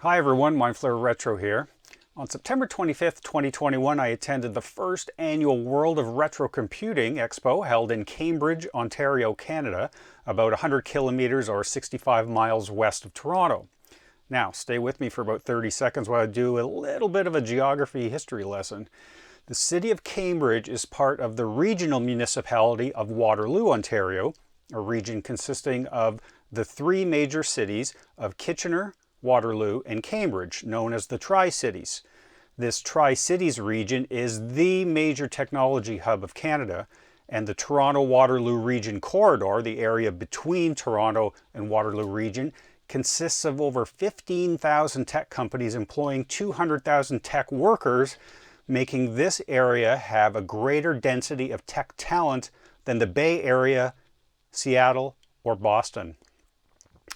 Hi everyone, MindFlareRetro here. On September 25th, 2021, I attended the first annual World of Retro Computing Expo held in Cambridge, Ontario, Canada, about 100 kilometers or 65 miles west of Toronto. Now, stay with me for about 30 seconds while I do a little bit of a geography history lesson. The city of Cambridge is part of the regional municipality of Waterloo, Ontario, a region consisting of the three major cities of Kitchener, Waterloo, and Cambridge, known as the Tri-Cities. This Tri-Cities region is the major technology hub of Canada, and the Toronto-Waterloo region corridor, the area between Toronto and Waterloo region, consists of over 15,000 tech companies employing 200,000 tech workers, making this area have a greater density of tech talent than the Bay Area, Seattle, or Boston.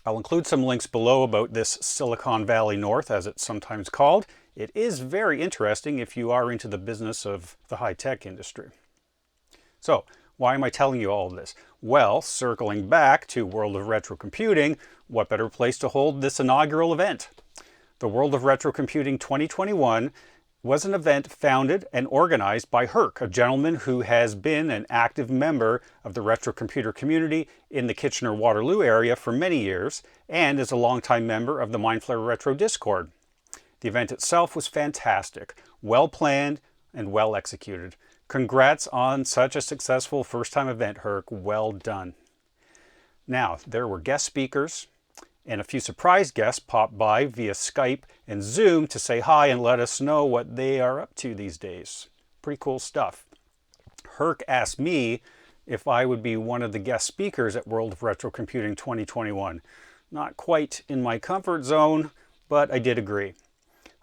I'll include some links below about this Silicon Valley North, as it's sometimes called. It is very interesting if you are into the business of the high-tech industry. So, why am I telling you all of this? Well, circling back to World of Retro Computing, what better place to hold this inaugural event? The World of Retro Computing 2021 was an event founded and organized by Herc, a gentleman who has been an active member of the retro computer community in the Kitchener-Waterloo area for many years, and is a longtime member of the MindFlareRetro Discord. The event itself was fantastic, well planned, and well executed. Congrats on such a successful first-time event, Herc. Well done. Now, there were guest speakers, and a few surprise guests popped by via Skype and Zoom to say hi and let us know what they are up to these days. Pretty cool stuff. Herc asked me if I would be one of the guest speakers at World of Retro Computing 2021. Not quite in my comfort zone, but I did agree.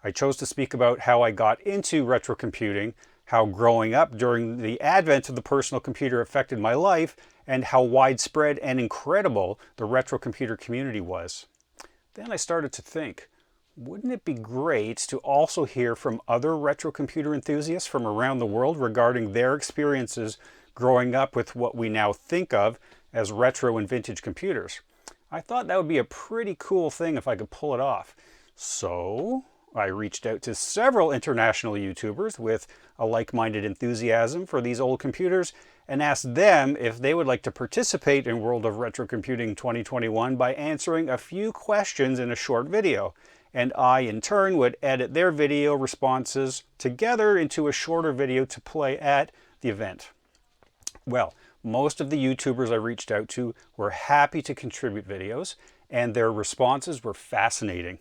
I chose to speak about how I got into retro computing, how growing up during the advent of the personal computer affected my life, and how widespread and incredible the retro computer community was. Then I started to think, wouldn't it be great to also hear from other retro computer enthusiasts from around the world regarding their experiences growing up with what we now think of as retro and vintage computers? I thought that would be a pretty cool thing if I could pull it off. So I reached out to several international YouTubers with a like-minded enthusiasm for these old computers and asked them if they would like to participate in World of Retro Computing 2021 by answering a few questions in a short video. And I, in turn, would edit their video responses together into a shorter video to play at the event. Well, most of the YouTubers I reached out to were happy to contribute videos, and their responses were fascinating,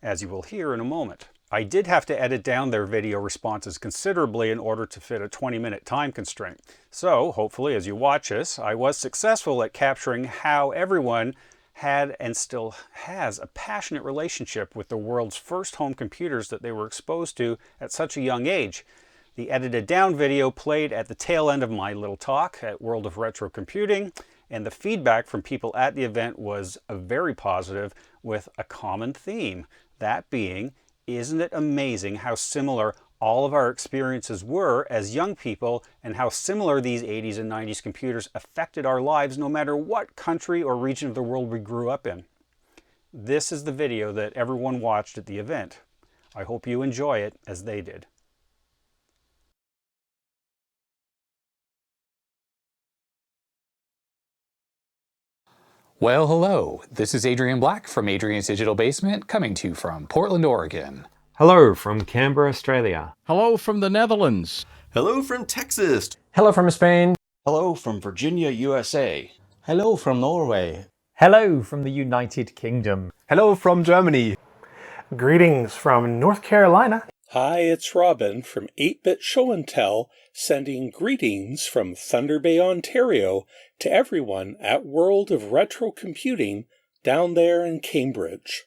as you will hear in a moment. I did have to edit down their video responses considerably in order to fit a 20-minute time constraint. So, hopefully, as you watch this, I was successful at capturing how everyone had and still has a passionate relationship with the world's first home computers that they were exposed to at such a young age. The edited down video played at the tail end of my little talk at World of Retro Computing, and the feedback from people at the event was very positive, with a common theme. That being, isn't it amazing how similar all of our experiences were as young people, and how similar these 80s and 90s computers affected our lives no matter what country or region of the world we grew up in? This is the video that everyone watched at the event. I hope you enjoy it as they did. Well, hello. This is Adrian Black from Adrian's Digital Basement, coming to you from Portland, Oregon. Hello from Canberra, Australia. Hello from the Netherlands. Hello from Texas. Hello from Spain. Hello from Virginia, USA. Hello from Norway. Hello from the United Kingdom. Hello from Germany. Greetings from North Carolina. Hi, it's Robin from 8-Bit Show and Tell, sending greetings from Thunder Bay, Ontario, to everyone at World of Retro Computing down there in Cambridge.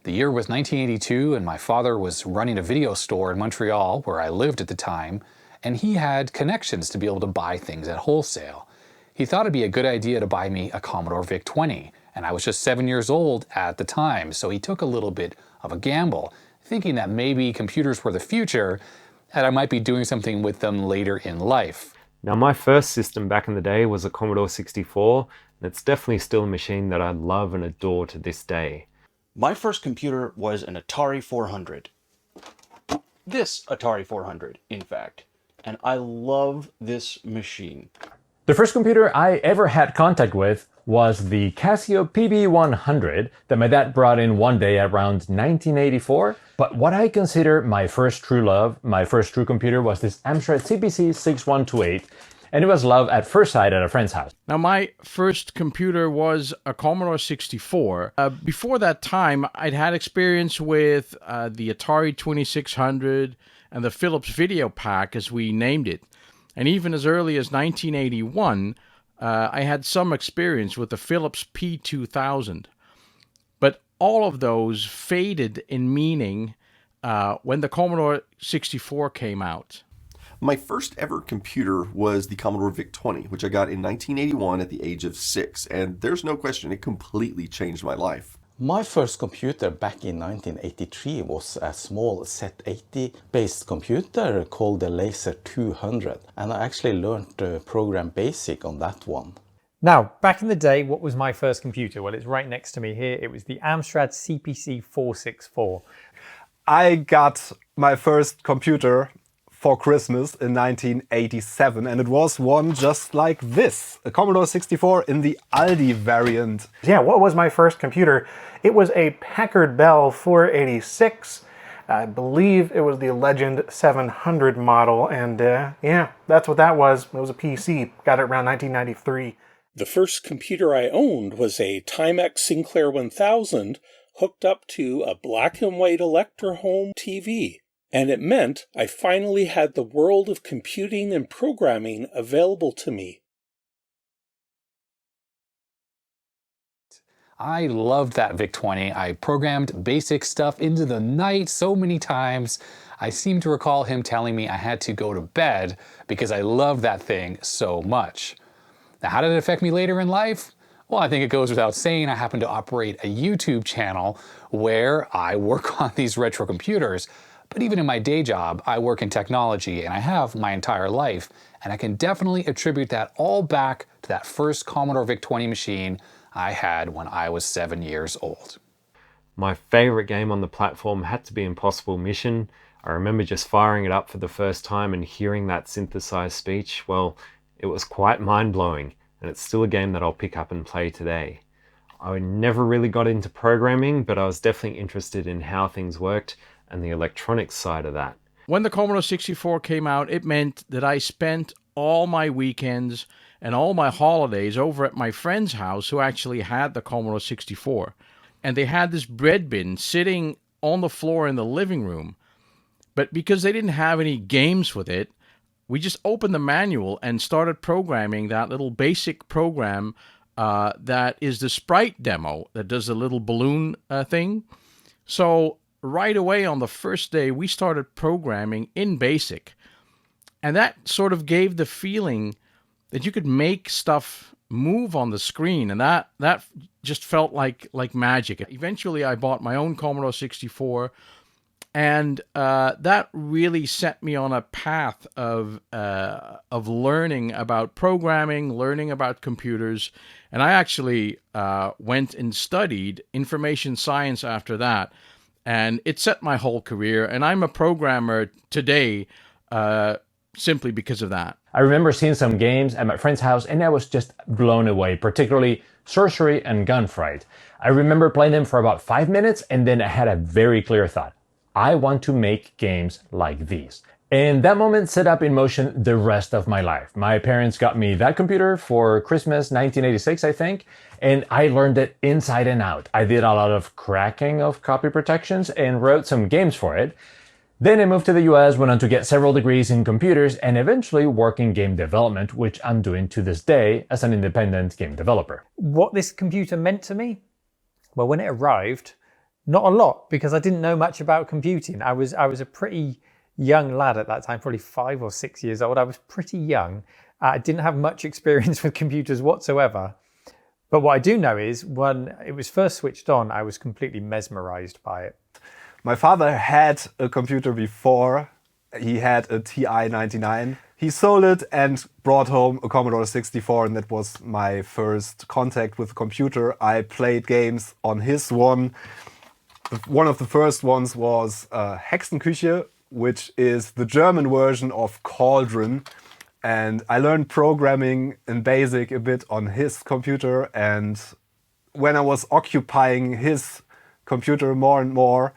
The year was 1982, and my father was running a video store in Montreal, where I lived at the time, and he had connections to be able to buy things at wholesale. He thought it'd be a good idea to buy me a Commodore VIC-20, and I was just 7 years old at the time, so he took a little bit of a gamble, thinking that maybe computers were the future, and I might be doing something with them later in life. Now, my first system back in the day was a Commodore 64, and it's definitely still a machine that I love and adore to this day. My first computer was an Atari 400. This Atari 400, in fact. And I love this machine. The first computer I ever had contact with was the Casio PB100 that my dad brought in one day around 1984. But what I consider my first true love, my first true computer, was this Amstrad CPC 6128. And it was love at first sight at a friend's house. Now, my first computer was a Commodore 64. Before that time, I'd had experience with the Atari 2600 and the Philips Video Pack, as we named it. And even as early as 1981, I had some experience with the Philips P2000. But all of those faded in meaning when the Commodore 64 came out. My first ever computer was the Commodore VIC-20, which I got in 1981 at the age of 6, and there's no question it completely changed my life. My first computer back in 1983 was a small Z80 based computer called the Laser 200, and I actually learned to program BASIC on that one. Now, back in the day, what was my first computer? Well, it's right next to me here. It was the Amstrad CPC 464. I got my first computer for Christmas in 1987, and it was one just like this, a Commodore 64 in the Aldi variant. Yeah, what was my first computer? It was a Packard Bell 486. I believe it was the Legend 700 model, and yeah, that's what that was. It was a PC. Got it around 1993. The first computer I owned was a Timex Sinclair 1000 hooked up to a black and white Electra Home TV. And it meant I finally had the world of computing and programming available to me. I loved that VIC-20. I programmed basic stuff into the night so many times. I seem to recall him telling me I had to go to bed because I loved that thing so much. Now, how did it affect me later in life? Well, I think it goes without saying I happen to operate a YouTube channel where I work on these retro computers. But even in my day job, I work in technology and I have my entire life, and I can definitely attribute that all back to that first Commodore VIC-20 machine I had when I was 7 years old. My favorite game on the platform had to be Impossible Mission. I remember just firing it up for the first time and hearing that synthesized speech. Well, it was quite mind-blowing, and it's still a game that I'll pick up and play today. I never really got into programming, but I was definitely interested in how things worked and the electronics side of that. When the Commodore 64 came out, it meant that I spent all my weekends and all my holidays over at my friend's house who actually had the Commodore 64. And they had this bread bin sitting on the floor in the living room. But because they didn't have any games with it, we just opened the manual and started programming that little basic program that is the sprite demo that does the little balloon thing. So right away on the first day, we started programming in BASIC. And that sort of gave the feeling that you could make stuff move on the screen. And that just felt like magic. Eventually, I bought my own Commodore 64. And that really set me on a path of learning about programming, learning about computers. And I actually went and studied information science after that. And it set my whole career. And I'm a programmer today simply because of that. I remember seeing some games at my friend's house and I was just blown away, particularly Sorcery and Gunfight. I remember playing them for about 5 minutes and then I had a very clear thought. I want to make games like these. And that moment set up in motion the rest of my life. My parents got me that computer for Christmas 1986, I think, and I learned it inside and out. I did a lot of cracking of copy protections and wrote some games for it. Then I moved to the US, went on to get several degrees in computers, and eventually work in game development, which I'm doing to this day as an independent game developer. What this computer meant to me? Well, when it arrived, not a lot, because I didn't know much about computing. I was a pretty young lad at that time, probably 5 or 6 years old. I was pretty young. I didn't have much experience with computers whatsoever. But what I do know is when it was first switched on, I was completely mesmerized by it. My father had a computer before. He had a TI-99. He sold it and brought home a Commodore 64, and that was my first contact with the computer. I played games on his one. One of the first ones was Hexenküche, which is the German version of Cauldron. And I learned programming in BASIC a bit on his computer. And when I was occupying his computer more and more,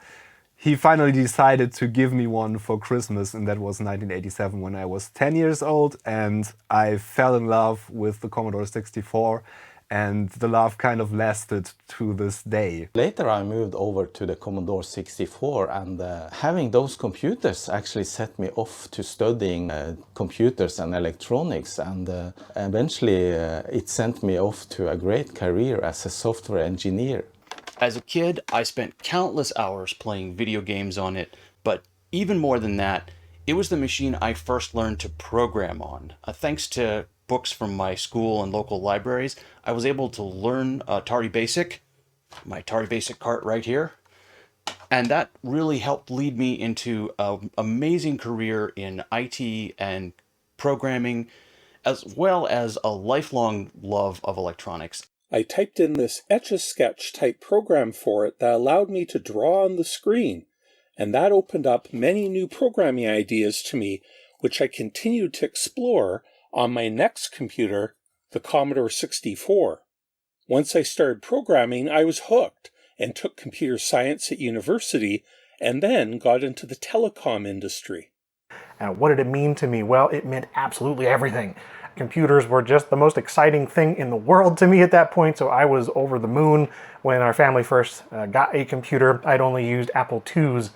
he finally decided to give me one for Christmas, and that was 1987 when I was 10 years old, and I fell in love with the Commodore 64, and the love kind of lasted to this day. Later I moved over to the Commodore 64, and having those computers actually set me off to studying computers and electronics, and eventually it sent me off to a great career as a software engineer. As a kid, I spent countless hours playing video games on it, but even more than that, it was the machine I first learned to program on. Thanks to books from my school and local libraries, I was able to learn Atari Basic, my Atari Basic cart right here, and that really helped lead me into an amazing career in IT and programming, as well as a lifelong love of electronics. I typed in this Etch-a-Sketch type program for it that allowed me to draw on the screen, and that opened up many new programming ideas to me, which I continued to explore on my next computer, the Commodore 64. Once I started programming, I was hooked and took computer science at university, and then got into the telecom industry. And what did it mean to me? Well, it meant absolutely everything. Computers were just the most exciting thing in the world to me at that point, so I was over the moon when our family first got a computer. I'd only used Apple IIs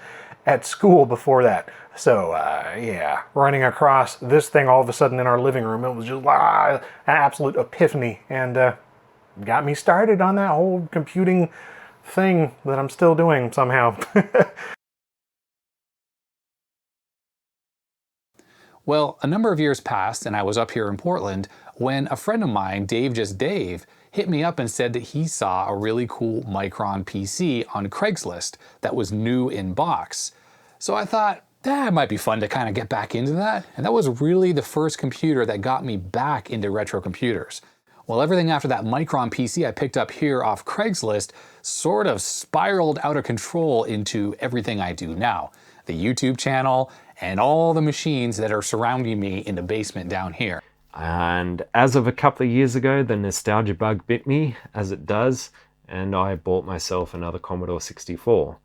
at school before that. So yeah, running across this thing all of a sudden in our living room, it was just an absolute epiphany, and got me started on that whole computing thing that I'm still doing somehow. Well, a number of years passed and I was up here in Portland when a friend of mine, Dave Just Dave, hit me up and said that he saw a really cool Micron PC on Craigslist that was new in box. So I thought, that might be fun to kind of get back into that. And that was really the first computer that got me back into retro computers. Well, everything after that Micron PC I picked up here off Craigslist sort of spiraled out of control into everything I do now. The YouTube channel, and all the machines that are surrounding me in the basement down here. And as of a couple of years ago, the nostalgia bug bit me, as it does, and I bought myself another Commodore 64,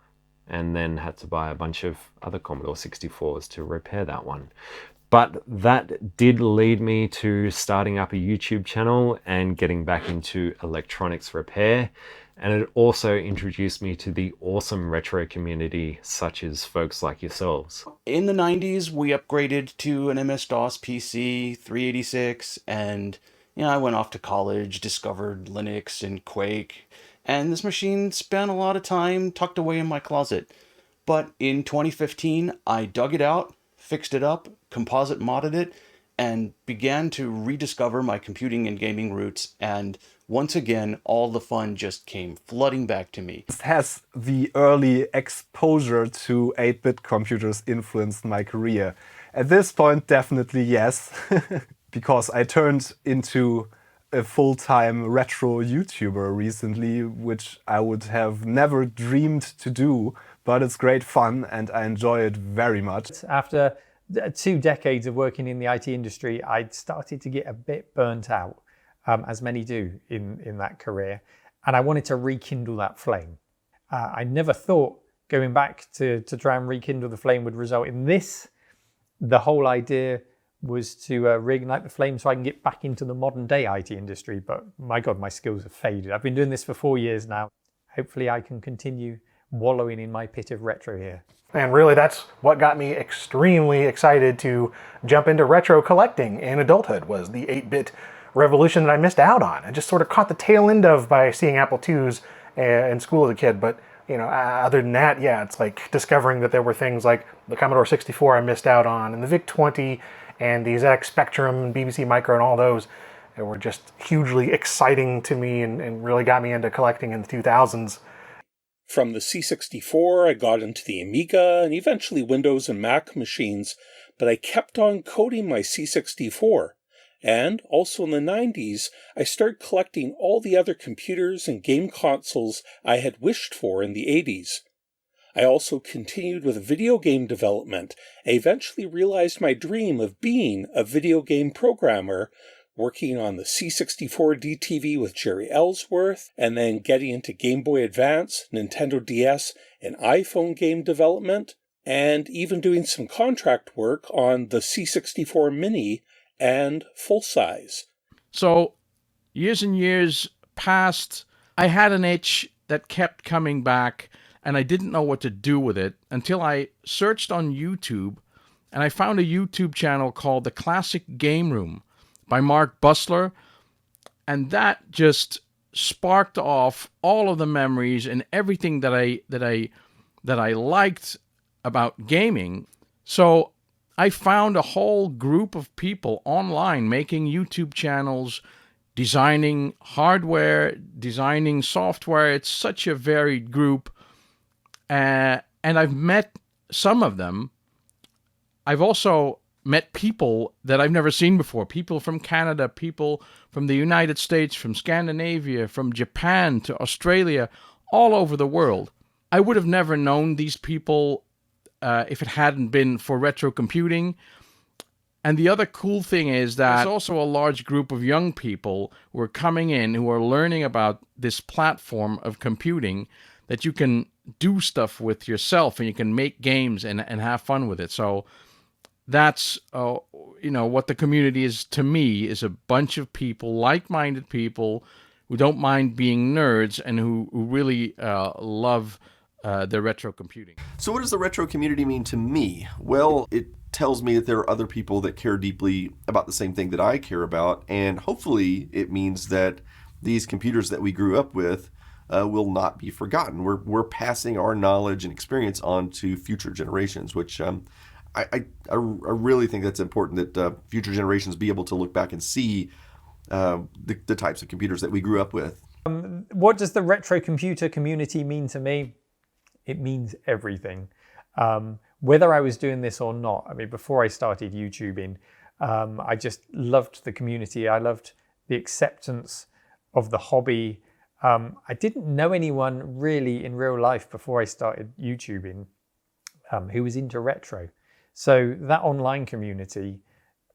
and then had to buy a bunch of other Commodore 64s to repair that one. But that did lead me to starting up a YouTube channel and getting back into electronics repair. And it also introduced me to the awesome retro community, such as folks like yourselves. In the 90s, we upgraded to an MS-DOS PC, 386, and I went off to college, discovered Linux and Quake, and this machine spent a lot of time tucked away in my closet. But in 2015, I dug it out, fixed it up, composite modded it, and began to rediscover my computing and gaming roots, and once again, all the fun just came flooding back to me. Has the early exposure to 8-bit computers influenced my career? At this point, definitely yes, because I turned into a full-time retro YouTuber recently, which I would have never dreamed to do, but it's great fun and I enjoy it very much. After 2 decades of working in the IT industry, I'd started to get a bit burnt out. As many do in that career. And I wanted to rekindle that flame. I never thought going back to try and rekindle the flame would result in this. The whole idea was to reignite the flame so I can get back into the modern day IT industry. But my God, my skills have faded. I've been doing this for 4 years now. Hopefully I can continue wallowing in my pit of retro here. And really, that's what got me extremely excited to jump into retro collecting in adulthood, was the 8-bit revolution that I missed out on. I just sort of caught the tail end of by seeing Apple IIs in school as a kid. But, other than that, yeah, it's like discovering that there were things like the Commodore 64 I missed out on, and the VIC-20, and the ZX Spectrum, and BBC Micro, and all those that were just hugely exciting to me and really got me into collecting in the 2000s. From the C64, I got into the Amiga and eventually Windows and Mac machines, but I kept on coding my C64. And also in the 90s, I started collecting all the other computers and game consoles I had wished for in the 80s. I also continued with video game development. I eventually realized my dream of being a video game programmer, working on the C64 DTV with Jerry Ellsworth, and then getting into Game Boy Advance, Nintendo DS, and iPhone game development, and even doing some contract work on the C64 Mini and full size. So years and years passed. I had an itch that kept coming back, and I didn't know what to do with it until I searched on YouTube, and I found a YouTube channel called The Classic Game Room by Mark Bussler, and that just sparked off all of the memories and everything that I liked about gaming. So I found a whole group of people online making YouTube channels, designing hardware, designing software. It's such a varied group. And I've met some of them. I've also met people that I've never seen before. People from Canada, people from the United States, from Scandinavia, from Japan to Australia, all over the world. I would have never known these people if it hadn't been for retro computing. And the other cool thing is that there's also a large group of young people who are coming in, who are learning about this platform of computing, that you can do stuff with yourself and you can make games and have fun with it. So that's, what the community is to me, is a bunch of people, like-minded people who don't mind being nerds and who really love the retro computing. So what does the retro community mean to me? Well, it tells me that there are other people that care deeply about the same thing that I care about, and hopefully it means that these computers that we grew up with will not be forgotten. We're passing our knowledge and experience on to future generations, which I really think that's important, that future generations be able to look back and see the types of computers that we grew up with. What does the retro computer community mean to me? It means everything. Whether I was doing this or not, I mean, before I started YouTubing, I just loved the community. I loved the acceptance of the hobby. I didn't know anyone really in real life before I started YouTubing who was into retro. So that online community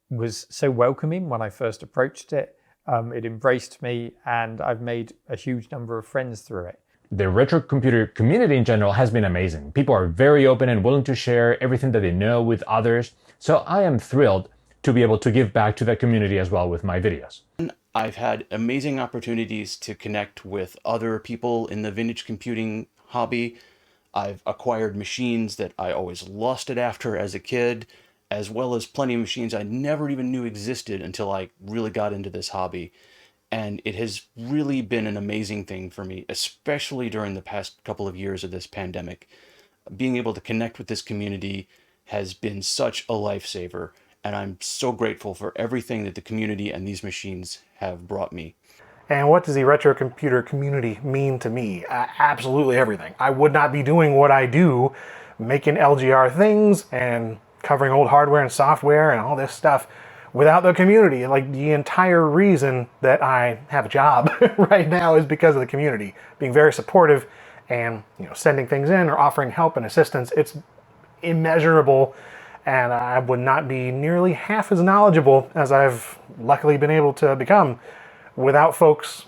was so welcoming when I first approached it. It embraced me, and I've made a huge number of friends through it. The retro computer community in general has been amazing. People are very open and willing to share everything that they know with others. So I am thrilled to be able to give back to that community as well with my videos. I've had amazing opportunities to connect with other people in the vintage computing hobby. I've acquired machines that I always lusted after as a kid, as well as plenty of machines I never even knew existed until I really got into this hobby. And it has really been an amazing thing for me, especially during the past couple of years of this pandemic. Being able to connect with this community has been such a lifesaver, and I'm so grateful for everything that the community and these machines have brought me. And what does the retro computer community mean to me? Absolutely everything. I would not be doing what I do, making LGR things and covering old hardware and software and all this stuff, without the community. Like, the entire reason that I have a job right now is because of the community being very supportive and, sending things in or offering help and assistance. It's immeasurable, and I would not be nearly half as knowledgeable as I've luckily been able to become without folks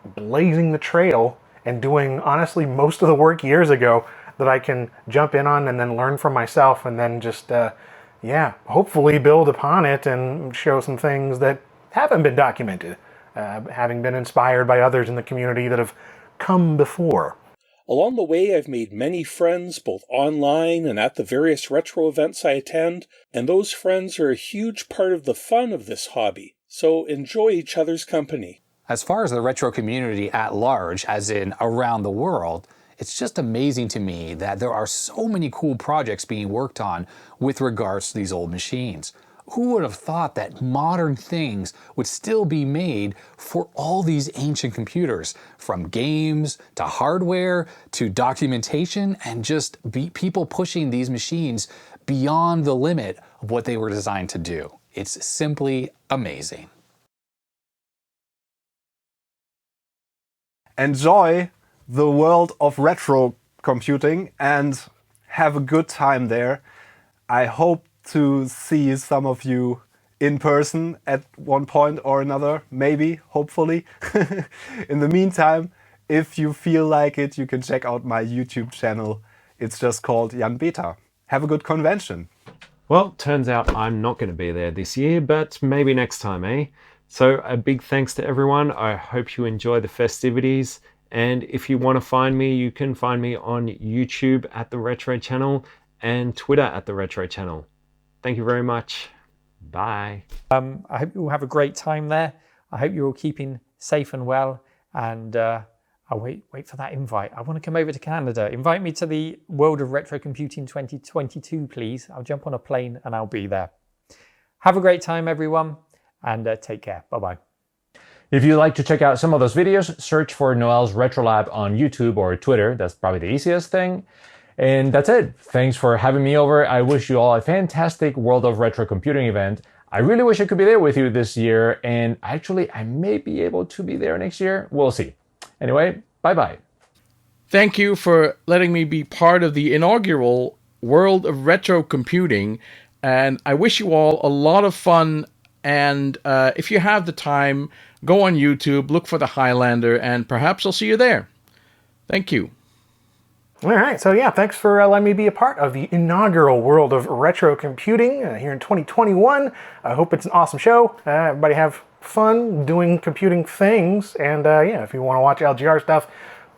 blazing the trail and doing, honestly, most of the work years ago that I can jump in on and then learn from myself, and then just hopefully build upon it and show some things that haven't been documented, having been inspired by others in the community that have come before. Along the way, I've made many friends, both online and at the various retro events I attend, and those friends are a huge part of the fun of this hobby, so enjoy each other's company. As far as the retro community at large, as in around the world, it's just amazing to me that there are so many cool projects being worked on with regards to these old machines. Who would have thought that modern things would still be made for all these ancient computers, from games to hardware to documentation, and just people pushing these machines beyond the limit of what they were designed to do. It's simply amazing. Enjoy the world of retro computing and have a good time there. I hope to see some of you in person at one point or another, maybe, hopefully. In the meantime, if you feel like it, you can check out my YouTube channel. It's just called Jan Beta. Have a good convention. Well, turns out I'm not going to be there this year, but maybe next time, eh? So a big thanks to everyone. I hope you enjoy the festivities. And if you want to find me, you can find me on YouTube at The Retro Channel and Twitter at The Retro Channel. Thank you very much. Bye. I hope you all have a great time there. I hope you're all keeping safe and well. And I'll wait for that invite. I want to come over to Canada. Invite me to the World of Retro Computing 2022, please. I'll jump on a plane and I'll be there. Have a great time, everyone, and take care. Bye-bye. If you'd like to check out some of those videos, search for Noel's Retro Lab on YouTube or Twitter. That's probably the easiest thing. And that's it. Thanks for having me over. I wish you all a fantastic World of Retro Computing event. I really wish I could be there with you this year, and actually I may be able to be there next year. We'll see. Anyway, bye-bye. Thank you for letting me be part of the inaugural World of Retro Computing, and I wish you all a lot of fun. And if you have the time, go on YouTube, look for the Highlander, and perhaps I'll see you there. Thank you. All right, so yeah, thanks for letting me be a part of the inaugural World of Retro Computing here in 2021. I hope it's an awesome show. Everybody have fun doing computing things, and yeah, if you want to watch LGR stuff,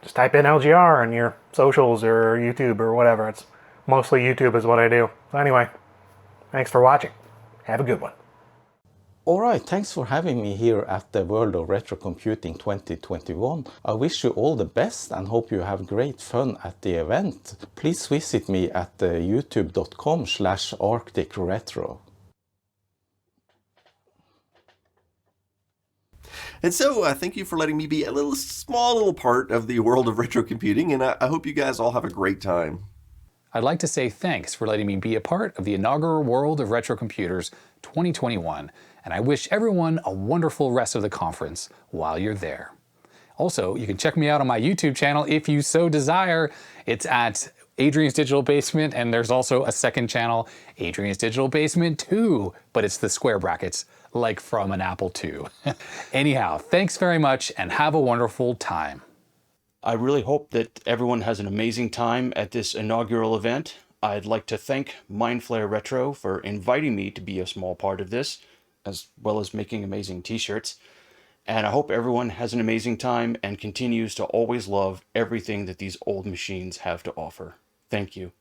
just type in LGR on your socials or YouTube or whatever. It's mostly YouTube is what I do. So anyway, thanks for watching. Have a good one. Alright, thanks for having me here at the World of Retro Computing 2021. I wish you all the best and hope you have great fun at the event. Please visit me at youtube.com/arcticretro. And so, thank you for letting me be a small little part of the world of retro computing, and I hope you guys all have a great time. I'd like to say thanks for letting me be a part of the inaugural World of Retro Computers 2021, and I wish everyone a wonderful rest of the conference while you're there. Also, you can check me out on my YouTube channel if you so desire. It's at Adrian's Digital Basement, and there's also a second channel, Adrian's Digital Basement 2, but it's the square brackets, like from an Apple II. Anyhow, thanks very much and have a wonderful time. I really hope that everyone has an amazing time at this inaugural event. I'd like to thank MindFlareRetro for inviting me to be a small part of this, as well as making amazing t-shirts. And I hope everyone has an amazing time and continues to always love everything that these old machines have to offer. Thank you.